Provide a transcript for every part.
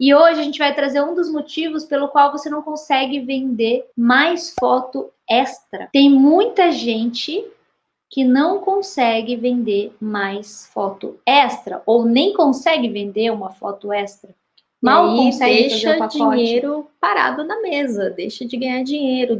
E hoje a gente vai trazer um dos motivos pelo qual você não consegue vender mais foto extra. Tem muita gente que não consegue vender mais foto extra, ou nem consegue vender uma foto extra. Mal consegue fazer o pacote. Deixa dinheiro parado na mesa, deixa de ganhar dinheiro,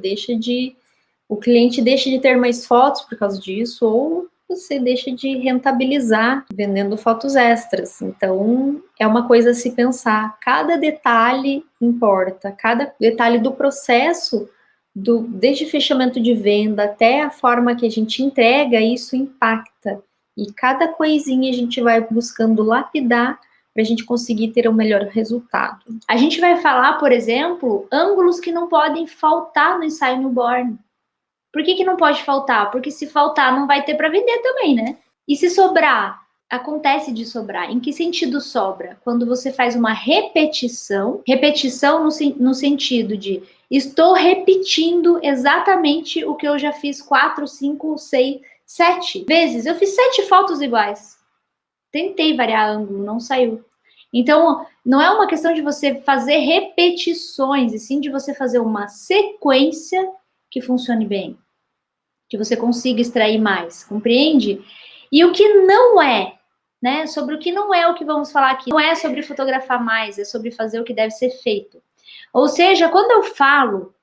o cliente deixa de ter mais fotos por causa disso, ou você deixa de rentabilizar vendendo fotos extras. Então, é uma coisa a se pensar. Cada detalhe importa, cada detalhe do processo, desde fechamento de venda até a forma que a gente entrega, isso impacta. E cada coisinha a gente vai buscando lapidar para a gente conseguir ter um melhor resultado. A gente vai falar, por exemplo, ângulos que não podem faltar no ensaio newborn. Por que não pode faltar? Porque se faltar, não vai ter para vender também, né? E se sobrar? Acontece de sobrar. Em que sentido sobra? Quando você faz uma repetição no sentido de estou repetindo exatamente o que eu já fiz 4, 5, 6, 7 vezes. Eu fiz 7 fotos iguais. Tentei variar ângulo, não saiu. Então, não é uma questão de você fazer repetições, e sim de você fazer uma sequência que funcione bem, que você consiga extrair mais, compreende? E o que não é, né? Sobre o que não é o que vamos falar aqui. Não é sobre fotografar mais, é sobre fazer o que deve ser feito. Ou seja, quando eu falo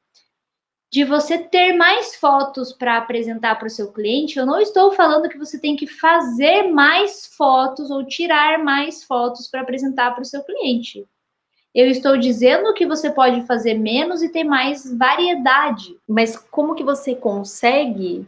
de você ter mais fotos para apresentar para o seu cliente, eu não estou falando que você tem que fazer mais fotos ou tirar mais fotos para apresentar para o seu cliente. Eu estou dizendo que você pode fazer menos e ter mais variedade. Mas como que você consegue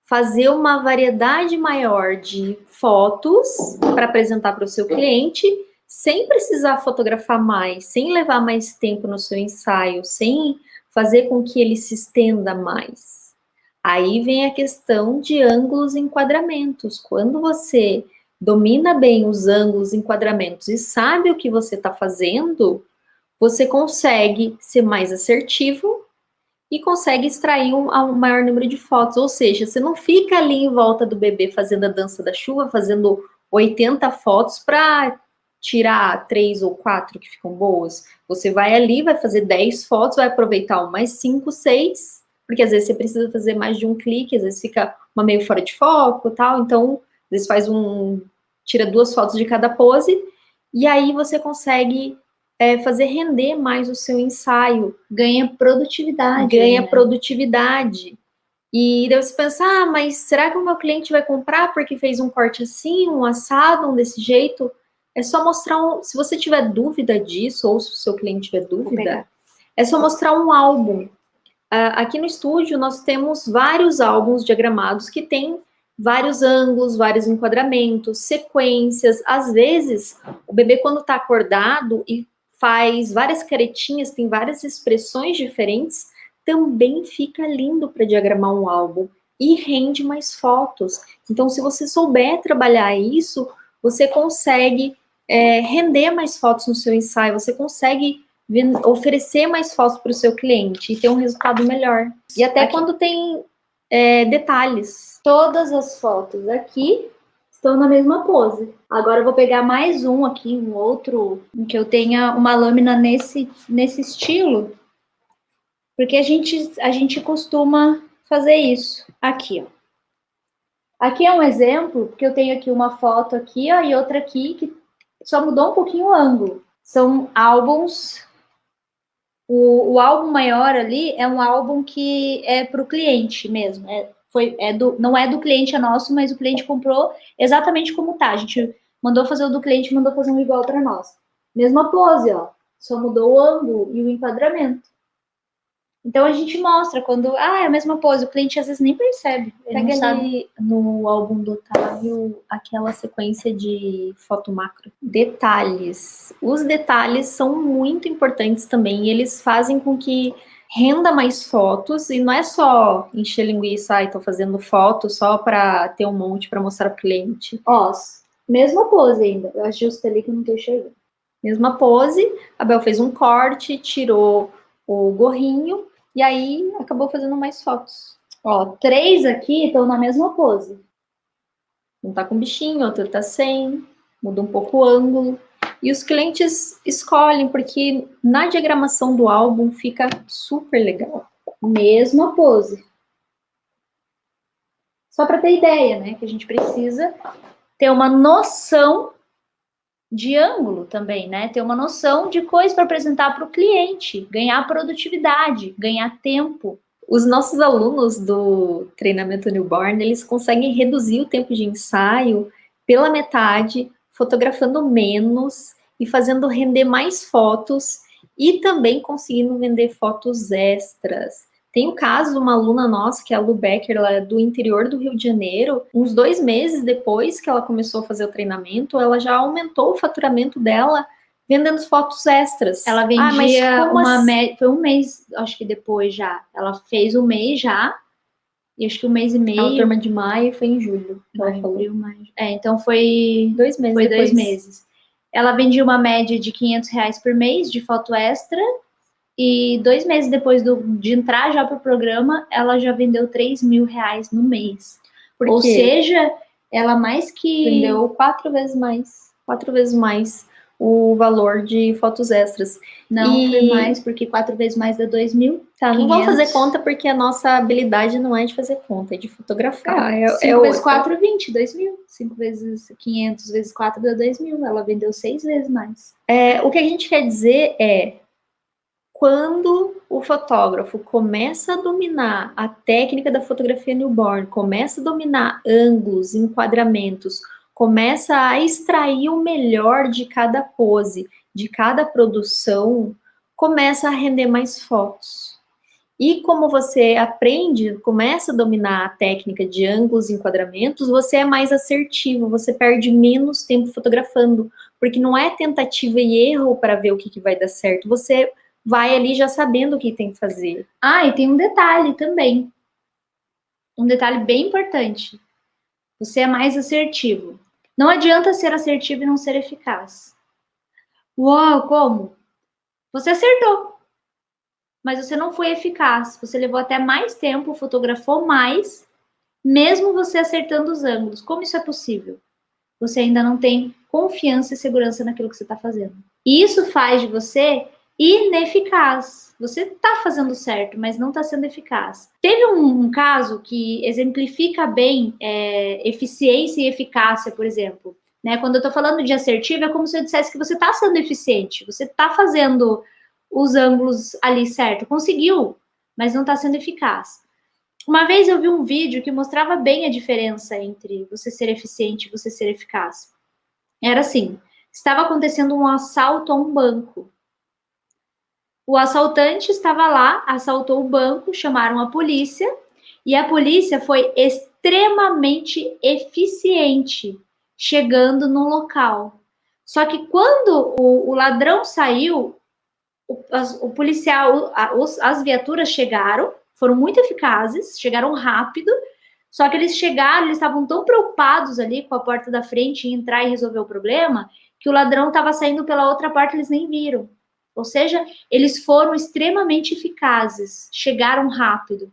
fazer uma variedade maior de fotos para apresentar para o seu cliente, sem precisar fotografar mais, sem levar mais tempo no seu ensaio, sem fazer com que ele se estenda mais? Aí vem a questão de ângulos e enquadramentos. Quando você domina bem os ângulos e enquadramentos e sabe o que você está fazendo, você consegue ser mais assertivo e consegue extrair um maior número de fotos. Ou seja, você não fica ali em volta do bebê fazendo a dança da chuva, fazendo 80 fotos para tirar 3 ou 4 que ficam boas. Você vai ali, vai fazer 10 fotos, vai aproveitar umas 5, 6, porque às vezes você precisa fazer mais de um clique, às vezes fica uma meio fora de foco e tal, então às vezes tira 2 fotos de cada pose, e aí você consegue fazer render mais o seu ensaio. Ganha produtividade. Ganha produtividade. E daí você pensa, mas será que o meu cliente vai comprar porque fez um corte assim, um assado, um desse jeito? É só mostrar se você tiver dúvida disso, ou se o seu cliente tiver dúvida, é só mostrar um álbum. Aqui no estúdio nós temos vários álbuns diagramados que tem vários ângulos, vários enquadramentos, sequências. Às vezes, o bebê quando está acordado e faz várias caretinhas, tem várias expressões diferentes, também fica lindo para diagramar um álbum e rende mais fotos. Então, se você souber trabalhar isso, você consegue render mais fotos no seu ensaio, você consegue oferecer mais fotos para o seu cliente e ter um resultado melhor. E até quando tem detalhes. Todas as fotos aqui estão na mesma pose. Agora eu vou pegar mais um aqui, um outro, em que eu tenha uma lâmina nesse estilo, porque a gente costuma fazer isso. Aqui, ó. Aqui é um exemplo, porque eu tenho aqui uma foto aqui, ó, e outra aqui, que só mudou um pouquinho o ângulo. São álbuns. O álbum maior ali é um álbum que é para o cliente mesmo. Não é do cliente, é nosso, mas o cliente comprou exatamente como tá. A gente mandou fazer o do cliente, mandou fazer um igual para nós. Mesma pose, ó. Só mudou o ângulo e o enquadramento. Então a gente mostra quando é a mesma pose, o cliente às vezes nem percebe. Pega ali no álbum do Otávio aquela sequência de foto macro. Detalhes. Os detalhes são muito importantes também, e eles fazem com que renda mais fotos, e não é só encher linguiça, tô fazendo foto só para ter um monte para mostrar pro cliente. Ó, mesma pose ainda, eu ajusto ali que eu não tô enxergando. Mesma pose, a Bel fez um corte, tirou o gorrinho, e aí acabou fazendo mais fotos. Ó, 3 aqui estão na mesma pose. Um tá com bichinho, outro tá sem, muda um pouco o ângulo. E os clientes escolhem, porque na diagramação do álbum fica super legal. Mesma pose. Só para ter ideia, né? Que a gente precisa ter uma noção de ângulo também, né? Ter uma noção de coisa para apresentar para o cliente, ganhar produtividade, ganhar tempo. Os nossos alunos do treinamento newborn, eles conseguem reduzir o tempo de ensaio pela metade, fotografando menos e fazendo render mais fotos e também conseguindo vender fotos extras. Tem o caso de uma aluna nossa, que é a Lu Becker, ela é do interior do Rio de Janeiro. Uns 2 meses depois que ela começou a fazer o treinamento, ela já aumentou o faturamento dela vendendo fotos extras. Ela vendia foi 1 mês, acho que depois já. Ela fez 1 mês já, e acho que 1 mês e meio. A turma de maio foi em julho. Maio. Então foi 2 meses foi depois. 2 meses. Ela vendia uma média de R$500 por mês de foto extra, e 2 meses depois de entrar já para o programa, ela já vendeu R$3.000 no mês. Ou seja, ela mais que... vendeu 4 vezes mais. 4 vezes mais o valor de fotos extras. Não, foi mais, porque 4 vezes mais dá 2.000. Tá, não vamos fazer conta, porque a nossa habilidade não é de fazer conta, é de fotografar. 5 vezes 4, 20, 2.000. 5 vezes 500 vezes 4 dá 2.000. Ela vendeu 6 vezes mais. O que a gente quer dizer é, quando o fotógrafo começa a dominar a técnica da fotografia newborn, começa a dominar ângulos, enquadramentos, começa a extrair o melhor de cada pose, de cada produção, começa a render mais fotos. E como você aprende, começa a dominar a técnica de ângulos e enquadramentos, você é mais assertivo, você perde menos tempo fotografando, porque não é tentativa e erro para ver o que vai dar certo, você vai ali já sabendo o que tem que fazer. E tem um detalhe também. Um detalhe bem importante. Você é mais assertivo. Não adianta ser assertivo e não ser eficaz. Uau, como? Você acertou, mas você não foi eficaz. Você levou até mais tempo, fotografou mais, mesmo você acertando os ângulos. Como isso é possível? Você ainda não tem confiança e segurança naquilo que você está fazendo. E isso faz de você ineficaz. Você está fazendo certo, mas não está sendo eficaz. Teve um caso que exemplifica bem eficiência e eficácia, por exemplo. Né? Quando eu estou falando de assertivo, é como se eu dissesse que você está sendo eficiente, você está fazendo os ângulos ali certo, conseguiu, mas não está sendo eficaz. Uma vez eu vi um vídeo que mostrava bem a diferença entre você ser eficiente e você ser eficaz. Era assim, estava acontecendo um assalto a um banco. O assaltante estava lá, assaltou o banco, chamaram a polícia, e a polícia foi extremamente eficiente chegando no local. Só que quando o ladrão saiu, o policial, as viaturas chegaram, foram muito eficazes, chegaram rápido, só que eles chegaram, eles estavam tão preocupados ali com a porta da frente em entrar e resolver o problema, que o ladrão estava saindo pela outra porta, eles nem viram. Ou seja, eles foram extremamente eficazes, chegaram rápido,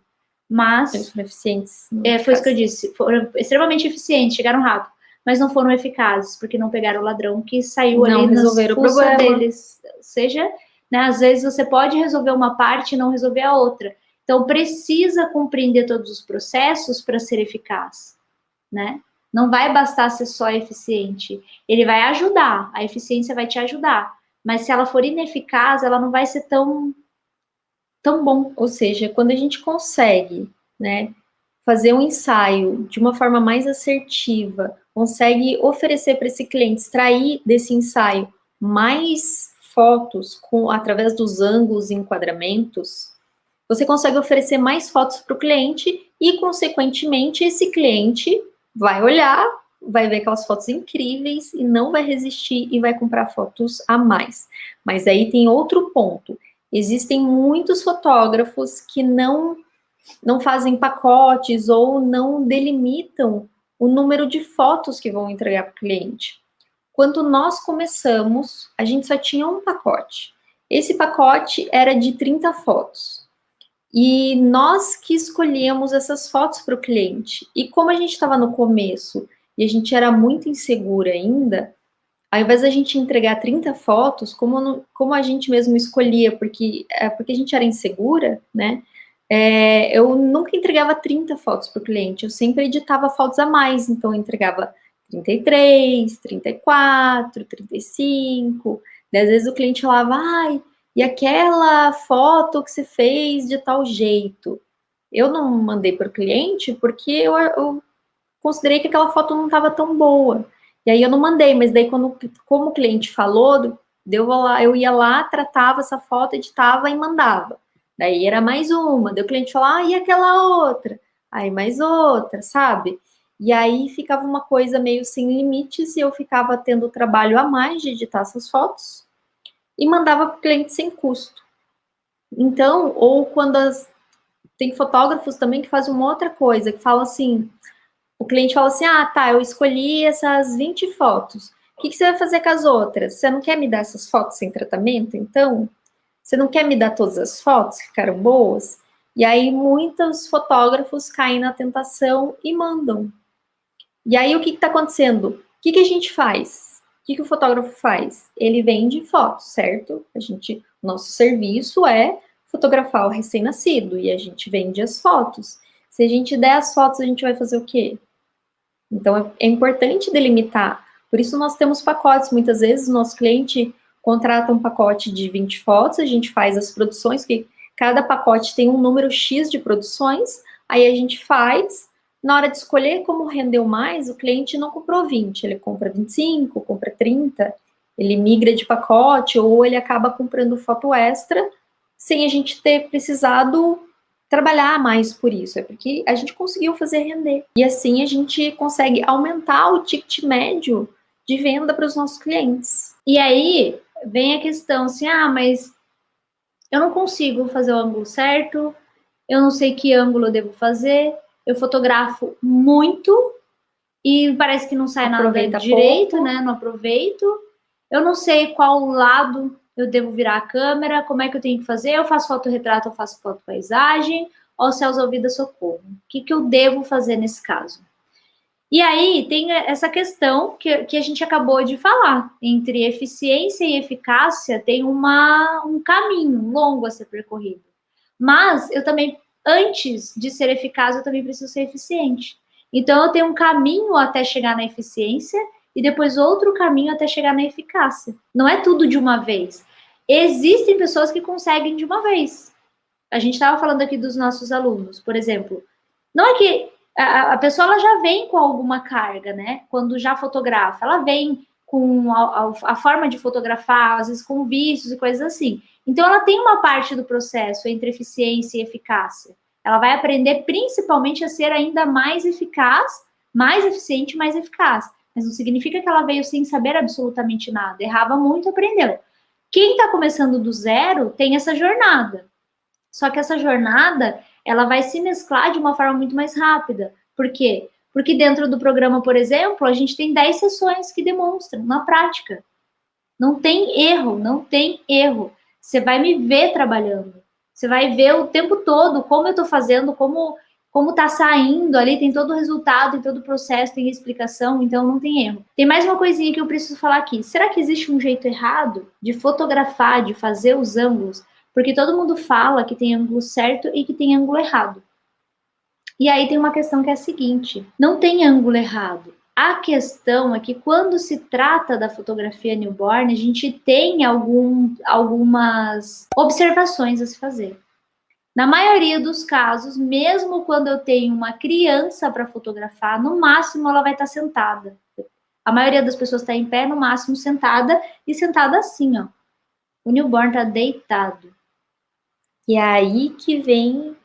mas... Eles foram eficientes. Foi isso que eu disse, foram extremamente eficientes, chegaram rápido, mas não foram eficazes, porque não pegaram o ladrão que saiu ali nas fuças deles. Ou seja, né, às vezes você pode resolver uma parte e não resolver a outra. Então, precisa compreender todos os processos para ser eficaz, né? Não vai bastar ser só eficiente. Ele vai ajudar, a eficiência vai te ajudar. Mas se ela for ineficaz, ela não vai ser tão bom. Ou seja, quando a gente consegue, né, fazer um ensaio de uma forma mais assertiva, consegue oferecer para esse cliente, extrair desse ensaio mais fotos através dos ângulos e enquadramentos, você consegue oferecer mais fotos para o cliente e, consequentemente, esse cliente vai olhar, vai ver aquelas fotos incríveis e não vai resistir e vai comprar fotos a mais. Mas aí tem outro ponto. Existem muitos fotógrafos que não fazem pacotes ou não delimitam o número de fotos que vão entregar para o cliente. Quando nós começamos, a gente só tinha um pacote. Esse pacote era de 30 fotos. E nós que escolhíamos essas fotos para o cliente. E como a gente estava no começo e a gente era muito insegura ainda, Ao invés da gente entregar 30 fotos, como a gente mesmo escolhia, porque a gente era insegura, né? Eu nunca entregava 30 fotos para o cliente, eu sempre editava fotos a mais, então eu entregava 33, 34, 35, e às vezes o cliente falava, ai, e aquela foto que você fez de tal jeito? Eu não mandei para o cliente porque eu considerei que aquela foto não estava tão boa. E aí eu não mandei, mas daí como o cliente falou, eu ia lá, tratava essa foto, editava e mandava. Daí era mais uma, daí o cliente falava, e aquela outra? Aí mais outra, sabe? E aí ficava uma coisa meio sem limites e eu ficava tendo trabalho a mais de editar essas fotos e mandava para o cliente sem custo. Então, ou quando tem fotógrafos também que fazem uma outra coisa, que fala assim, o cliente fala assim, tá, eu escolhi essas 20 fotos, o que você vai fazer com as outras? Você não quer me dar essas fotos sem tratamento, então? Você não quer me dar todas as fotos que ficaram boas? E aí muitos fotógrafos caem na tentação e mandam. E aí o que está acontecendo? O que a gente faz? O que o fotógrafo faz? Ele vende fotos, certo? Nosso serviço é fotografar o recém-nascido e a gente vende as fotos. Se a gente der as fotos, a gente vai fazer o quê? Então, é importante delimitar. Por isso, nós temos pacotes. Muitas vezes, o nosso cliente contrata um pacote de 20 fotos, a gente faz as produções, que cada pacote tem um número X de produções, aí a gente faz. Na hora de escolher como rendeu mais, o cliente não comprou 20, ele compra 25, compra 30, ele migra de pacote, ou ele acaba comprando foto extra, sem a gente ter precisado trabalhar mais por isso, é porque a gente conseguiu fazer render. E assim a gente consegue aumentar o ticket médio de venda para os nossos clientes. E aí vem a questão assim, mas eu não consigo fazer o ângulo certo, eu não sei que ângulo eu devo fazer, eu fotografo muito e parece que não sai nada direito, pouco, né? Não aproveito. Eu não sei qual lado eu devo virar a câmera, como é que eu tenho que fazer? Eu faço fotorretrato, eu faço fotopaisagem, ou céus ao vida socorro. O que eu devo fazer nesse caso? E aí tem essa questão que a gente acabou de falar, entre eficiência e eficácia tem um caminho longo a ser percorrido. Mas eu também, antes de ser eficaz, eu também preciso ser eficiente. Então eu tenho um caminho até chegar na eficiência e depois outro caminho até chegar na eficácia. Não é tudo de uma vez. Existem pessoas que conseguem de uma vez. A gente estava falando aqui dos nossos alunos, por exemplo. Não é que a pessoa ela já vem com alguma carga, né? Quando já fotografa, ela vem com a forma de fotografar, às vezes com vícios e coisas assim. Então, ela tem uma parte do processo entre eficiência e eficácia. Ela vai aprender principalmente a ser ainda mais eficaz, mais eficiente, mais eficaz. Mas não significa que ela veio sem saber absolutamente nada. Errava muito, aprendeu. Quem está começando do zero tem essa jornada. Só que essa jornada, ela vai se mesclar de uma forma muito mais rápida. Por quê? Porque dentro do programa, por exemplo, a gente tem 10 sessões que demonstram na prática. Não tem erro, não tem erro. Você vai me ver trabalhando. Você vai ver o tempo todo como eu estou fazendo, como está saindo ali, tem todo o resultado, tem todo o processo, tem explicação, então não tem erro. Tem mais uma coisinha que eu preciso falar aqui. Será que existe um jeito errado de fotografar, de fazer os ângulos? Porque todo mundo fala que tem ângulo certo e que tem ângulo errado. E aí tem uma questão que é a seguinte, não tem ângulo errado. A questão é que quando se trata da fotografia newborn, a gente tem algumas observações a se fazer. Na maioria dos casos, mesmo quando eu tenho uma criança para fotografar, no máximo ela vai estar sentada. A maioria das pessoas está em pé, no máximo sentada, e sentada assim, ó. O newborn está deitado. E é aí que vem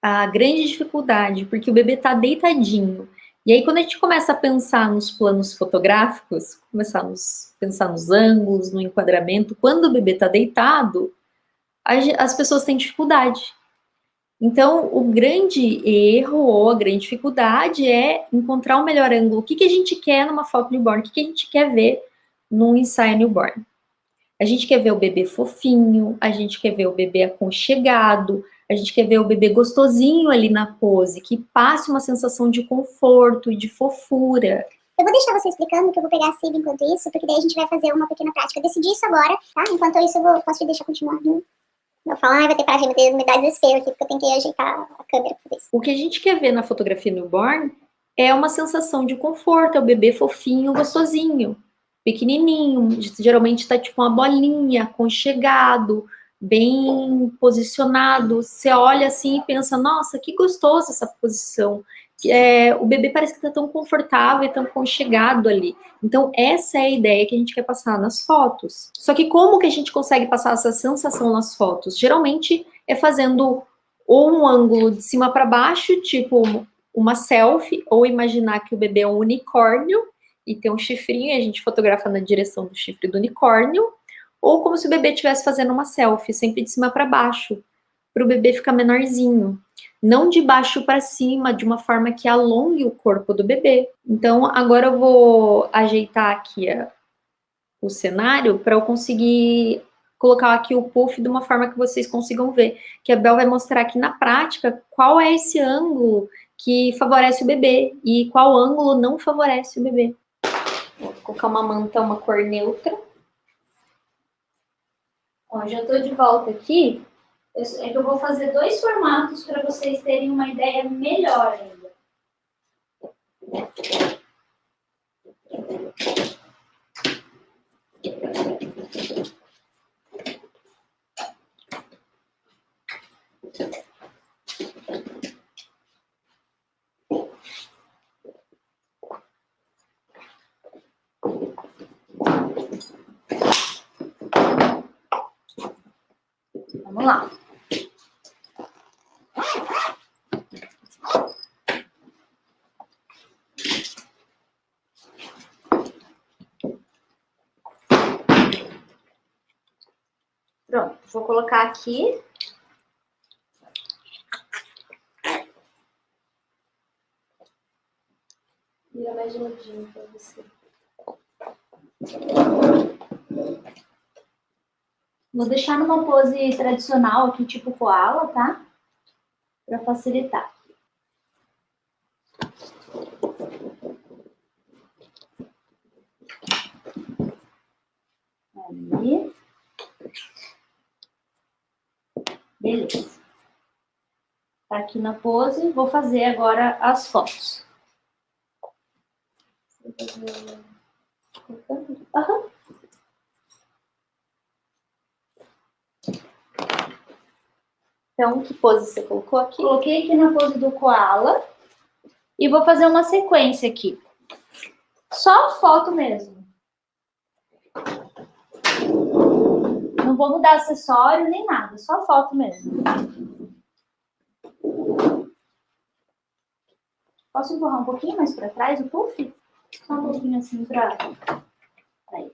a grande dificuldade, porque o bebê está deitadinho. E aí, quando a gente começa a pensar nos planos fotográficos, começar a pensar nos ângulos, no enquadramento, quando o bebê está deitado, as pessoas têm dificuldade. Então, o grande erro ou a grande dificuldade é encontrar o melhor ângulo. O que a gente quer numa foto newborn? O que a gente quer ver num ensaio newborn? A gente quer ver o bebê fofinho, a gente quer ver o bebê aconchegado, a gente quer ver o bebê gostosinho ali na pose, que passe uma sensação de conforto e de fofura. Eu vou deixar você explicando, que eu vou pegar a Cib enquanto isso, porque daí a gente vai fazer uma pequena prática. Eu decidi isso agora, tá? Enquanto isso, posso te deixar continuar. Eu falo, vai ter prazer, me dá desespero aqui, porque eu tenho que ajeitar a câmera pra fazer isso. O que a gente quer ver na fotografia newborn é uma sensação de conforto, é o bebê fofinho, gostosinho, pequenininho, geralmente tá tipo uma bolinha, aconchegado, bem posicionado. Você olha assim e pensa, nossa, que gostoso essa posição. O bebê parece que tá tão confortável e tão aconchegado ali. Então, essa é a ideia que a gente quer passar nas fotos. Só que como que a gente consegue passar essa sensação nas fotos? Geralmente é fazendo ou um ângulo de cima para baixo, tipo uma selfie, ou imaginar que o bebê é um unicórnio e tem um chifrinho e a gente fotografa na direção do chifre do unicórnio, ou como se o bebê estivesse fazendo uma selfie, sempre de cima para baixo, para o bebê ficar menorzinho. Não de baixo para cima, de uma forma que alongue o corpo do bebê. Então, agora eu vou ajeitar aqui o cenário para eu conseguir colocar aqui o puff de uma forma que vocês consigam ver. Que a Bel vai mostrar aqui na prática qual é esse ângulo que favorece o bebê e qual ângulo não favorece o bebê. Vou colocar uma manta, uma cor neutra. Ó, já estou de volta aqui. É que eu vou fazer 2 formatos para vocês terem uma ideia melhor ainda. Vamos lá. Pronto, vou colocar aqui. Vira mais geladinho para você. Vou deixar numa pose tradicional aqui, tipo koala, tá? Para facilitar. Aí. Beleza. Tá aqui na pose, vou fazer agora as fotos. Aham. Então, que pose você colocou aqui? Coloquei aqui na pose do koala. E vou fazer uma sequência aqui. Só foto mesmo. Não vou mudar acessório nem nada, só foto mesmo. Posso empurrar um pouquinho mais para trás o puff? Só um pouquinho assim para... Aí.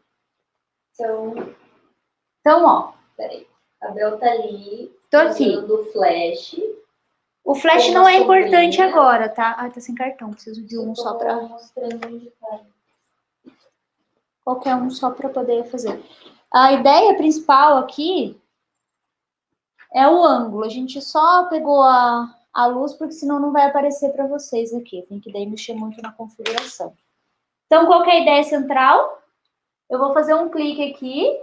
Então, ó, peraí. A Bel tá ali. Tô aqui. Usando o flash. O flash não é importante agora, tá? Ai, tá sem cartão. Preciso de um só pra... mostrando onde tá. Qualquer um só pra poder fazer. A ideia principal aqui é o ângulo. A gente só pegou a luz porque senão não vai aparecer pra vocês aqui. Tem que daí mexer muito na configuração. Então, qual que é a ideia central? Eu vou fazer um clique aqui.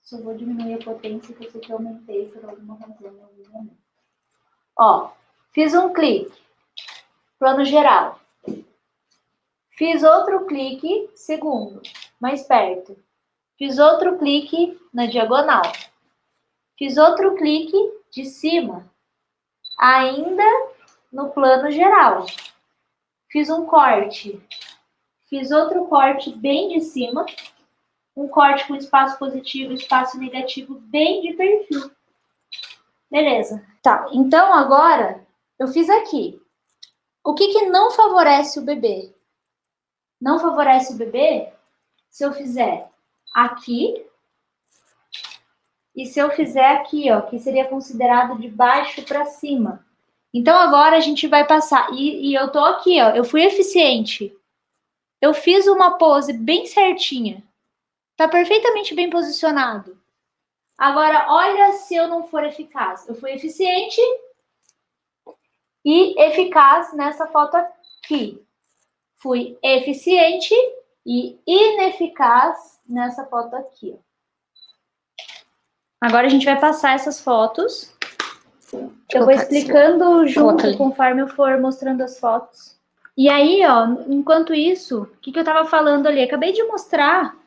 Só vou diminuir a potência que eu sei que eu aumentei por alguma razão. Ó, fiz um clique. Plano geral. Fiz outro clique, segundo, mais perto. Fiz outro clique na diagonal. Fiz outro clique de cima, ainda no plano geral. Fiz um corte. Fiz outro corte bem de cima. Um corte com espaço positivo e espaço negativo bem de perfil. Beleza. Tá, então agora eu fiz aqui. O que não favorece o bebê? Não favorece o bebê se eu fizer aqui e se eu fizer aqui, ó, que seria considerado de baixo para cima. Então agora a gente vai passar, e eu tô aqui, ó, eu fui eficiente. Eu fiz uma pose bem certinha. Tá perfeitamente bem posicionado. Agora, olha se eu não for eficaz. Eu fui eficiente e eficaz nessa foto aqui. Fui eficiente e ineficaz nessa foto aqui. Agora a gente vai passar essas fotos. Eu vou explicando junto conforme eu for mostrando as fotos. E aí, ó, enquanto isso, o que eu tava falando ali? Acabei de mostrar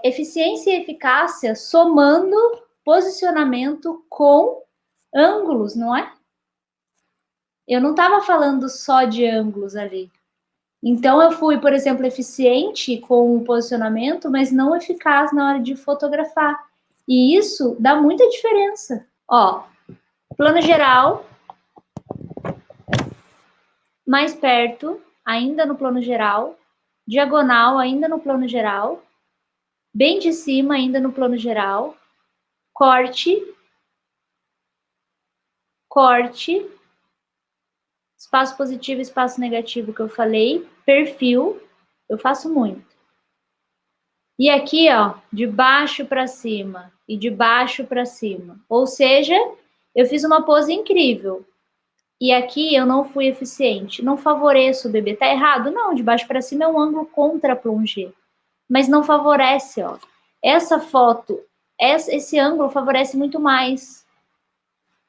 eficiência e eficácia somando posicionamento com ângulos, não é? Eu não estava falando só de ângulos ali. Então, eu fui, por exemplo, eficiente com o posicionamento, mas não eficaz na hora de fotografar. E isso dá muita diferença. Ó, plano geral, mais perto, ainda no plano geral, diagonal, ainda no plano geral, bem de cima, ainda no plano geral, corte, corte, espaço positivo, espaço negativo que eu falei, perfil, eu faço muito. E aqui, ó, de baixo para cima e de baixo para cima. Ou seja, eu fiz uma pose incrível. E aqui eu não fui eficiente. Não favoreço o bebê. Tá errado? Não, de baixo para cima é um ângulo contra plongé. Mas não favorece, ó. Essa foto, esse ângulo favorece muito mais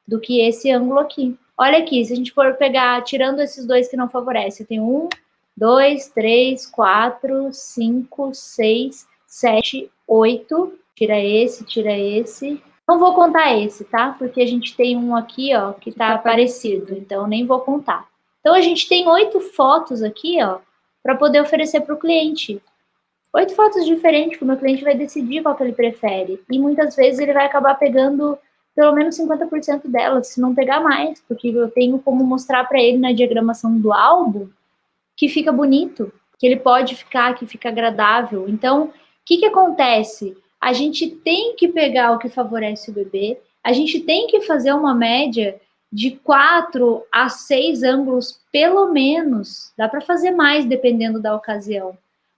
do que esse ângulo aqui. Olha aqui, se a gente for pegar, tirando esses dois que não favorecem, eu tenho 1, 2, 3, 4, 5, 6, 7, 8. Tira esse. Não vou contar esse, tá? Porque a gente tem um aqui, ó, que tá parecido, então nem vou contar. Então a gente tem 8 fotos aqui, ó, para poder oferecer para o cliente. 8 fotos diferentes que o meu cliente vai decidir qual que ele prefere. E muitas vezes ele vai acabar pegando pelo menos 50% delas, se não pegar mais, porque eu tenho como mostrar para ele na diagramação do álbum que fica bonito, que ele pode ficar, que fica agradável. Então, o que acontece? A gente tem que pegar o que favorece o bebê, a gente tem que fazer uma média de 4 a 6 ângulos, pelo menos. Dá para fazer mais, dependendo da ocasião.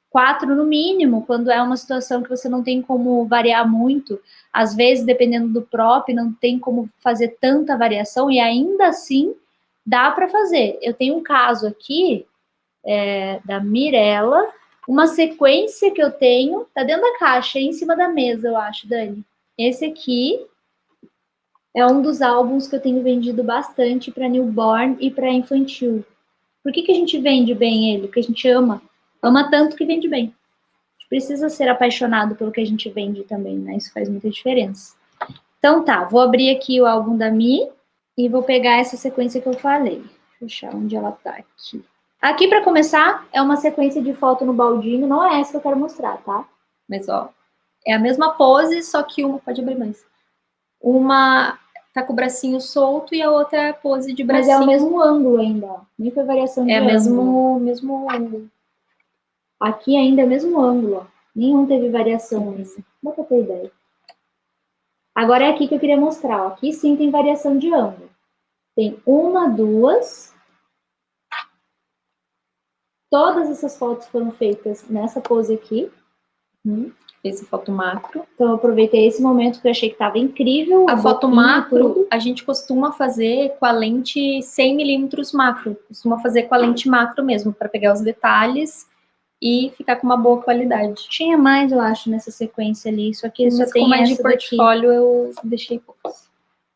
4 no mínimo, quando é uma situação que você não tem como variar muito. Às vezes, dependendo do prop, não tem como fazer tanta variação, e ainda assim, dá para fazer. Eu tenho um caso aqui, da Mirella, uma sequência que eu tenho, tá dentro da caixa, em cima da mesa, eu acho, Dani. Esse aqui é um dos álbuns que eu tenho vendido bastante para newborn e para infantil. Por que a gente vende bem ele? Porque a gente ama tanto que vende bem. A gente precisa ser apaixonado pelo que a gente vende também, né? Isso faz muita diferença. Então tá, vou abrir aqui o álbum da Mi e vou pegar essa sequência que eu falei. Deixa eu achar onde ela tá aqui. Aqui, para começar, é uma sequência de foto no baldinho, não é essa que eu quero mostrar, tá? Mas, ó, é a mesma pose, só que uma... Pode abrir mais. Uma tá com o bracinho solto e a outra é a pose de bracinho. Mas é o mesmo ângulo ainda, ó. Nem foi variação de ângulo. É mesmo ângulo. Aqui ainda é o mesmo ângulo, ó. Nenhum teve variação ainda. Dá pra ter ideia. Agora é aqui que eu queria mostrar, ó. Aqui sim tem variação de ângulo. Tem 1, 2... Todas essas fotos foram feitas nessa pose aqui. Esse foto macro. Então, eu aproveitei esse momento que eu achei que estava incrível. A foto macro, a gente costuma fazer com a lente 100mm macro. Costuma fazer com a lente macro mesmo, para pegar os detalhes e ficar com uma boa qualidade. Tinha mais, eu acho, nessa sequência ali. Só que só tem mais de portfólio, eu deixei poucos.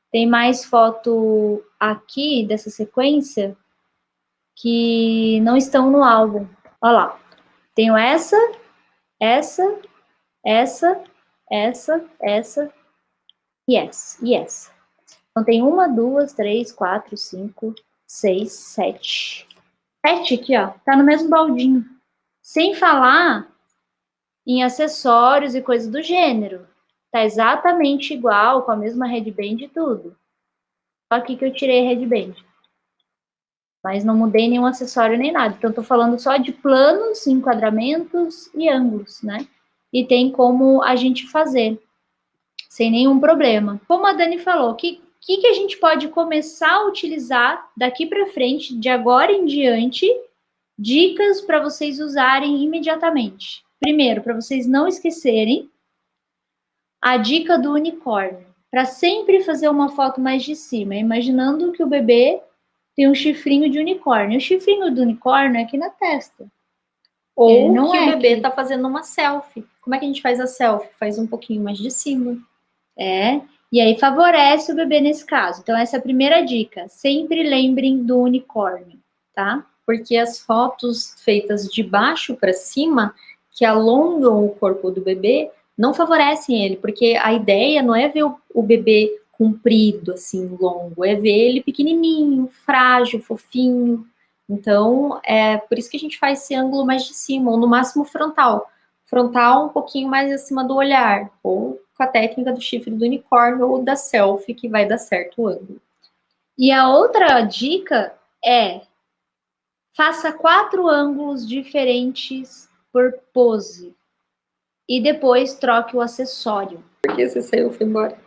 Tem mais foto aqui dessa sequência que não estão no álbum. Olha lá. Tenho essa e essa. Então tem 1, 2, 3, 4, 5, 6, 7. 7 aqui, ó. Tá no mesmo baldinho. Sem falar em acessórios e coisas do gênero. Tá exatamente igual, com a mesma headband e tudo. Só aqui que eu tirei a headband. Mas não mudei nenhum acessório nem nada. Então, tô falando só de planos, enquadramentos e ângulos, né? E tem como a gente fazer, sem nenhum problema. Como a Dani falou, o que a gente pode começar a utilizar daqui para frente, de agora em diante, dicas para vocês usarem imediatamente. Primeiro, para vocês não esquecerem, a dica do unicórnio. Para sempre fazer uma foto mais de cima, imaginando que o bebê tem um chifrinho de unicórnio. O chifrinho do unicórnio é aqui na testa. Ou não que é o bebê que- tá fazendo uma selfie. Como é que a gente faz a selfie? Faz um pouquinho mais de cima. E aí favorece o bebê nesse caso. Então, essa é a primeira dica. Sempre lembrem do unicórnio, tá? Porque as fotos feitas de baixo para cima, que alongam o corpo do bebê, não favorecem ele, porque a ideia não é ver o bebê comprido, assim, longo, é ver ele pequenininho, frágil, fofinho. Então, é por isso que a gente faz esse ângulo mais de cima, ou no máximo frontal. Frontal um pouquinho mais acima do olhar, ou com a técnica do chifre do unicórnio ou da selfie, que vai dar certo o ângulo. E a outra dica é: faça 4 ângulos diferentes por pose. E depois troque o acessório. Por que você saiu e foi embora?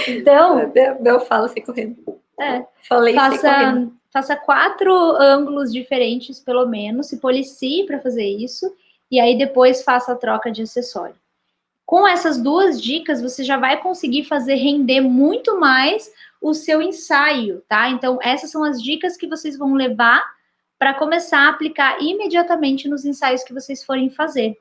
Então, Bel fala, sai correndo. é, Falei, sai correndo. faça 4 ângulos diferentes, pelo menos, se policie para fazer isso, e aí depois faça a troca de acessório. Com essas 2 dicas, você já vai conseguir fazer render muito mais o seu ensaio, tá? Então, essas são as dicas que vocês vão levar para começar a aplicar imediatamente nos ensaios que vocês forem fazer.